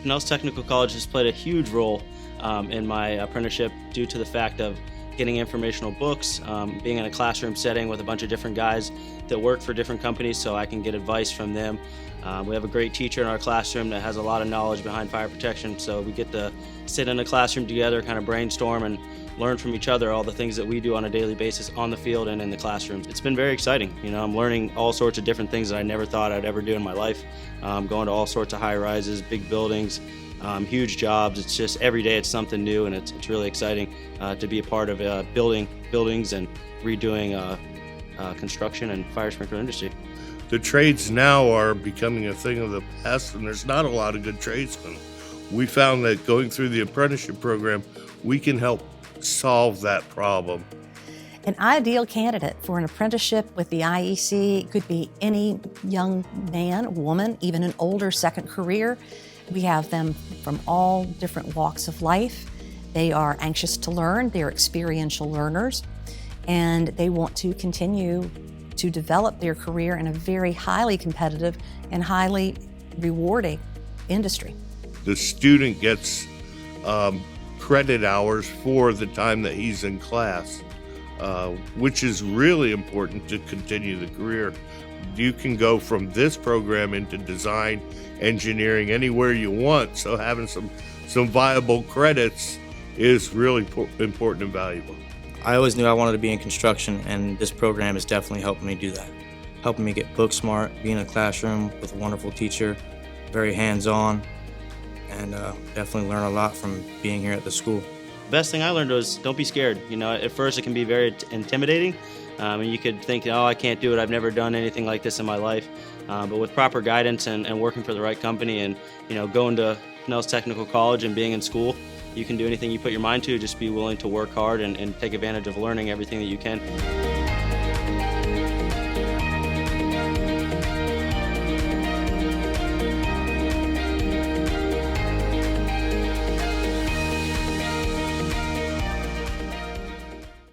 Pinellas Technical College has played a huge role in my apprenticeship due to the fact of getting informational books, being in a classroom setting with a bunch of different guys that work for different companies so I can get advice from them. We have a great teacher in our classroom that has a lot of knowledge behind fire protection, so we get to sit in a classroom together, kind of brainstorm and learn from each other all the things that we do on a daily basis on the field and in the classrooms. It's been very exciting. I'm learning all sorts of different things that I never thought I'd ever do in my life. Going to all sorts of high rises, big buildings, huge jobs. It's just every day it's something new, and it's really exciting to be a part of building buildings and redoing construction and fire sprinkler industry. The trades now are becoming a thing of the past, and there's not a lot of good tradesmen. We found that going through the apprenticeship program, we can help solve that problem. An ideal candidate for an apprenticeship with the IEC could be any young man, woman, even an older second career. We have them from all different walks of life. They are anxious to learn, they're experiential learners, and they want to continue to develop their career in a very highly competitive and highly rewarding industry. The student gets credit hours for the time that he's in class, which is really important to continue the career. You can go from this program into design, engineering, anywhere you want, so having some viable credits is really important and valuable. I always knew I wanted to be in construction, and this program is definitely helping me do that. Helping me get book smart, be in a classroom with a wonderful teacher, very hands-on, and definitely learn a lot from being here at the school. The best thing I learned was don't be scared. At first it can be very intimidating, and you could think, oh, I can't do it, I've never done anything like this in my life. But with proper guidance and working for the right company and going to Pinellas Technical College and being in school, you can do anything you put your mind to. Just be willing to work hard and take advantage of learning everything that you can.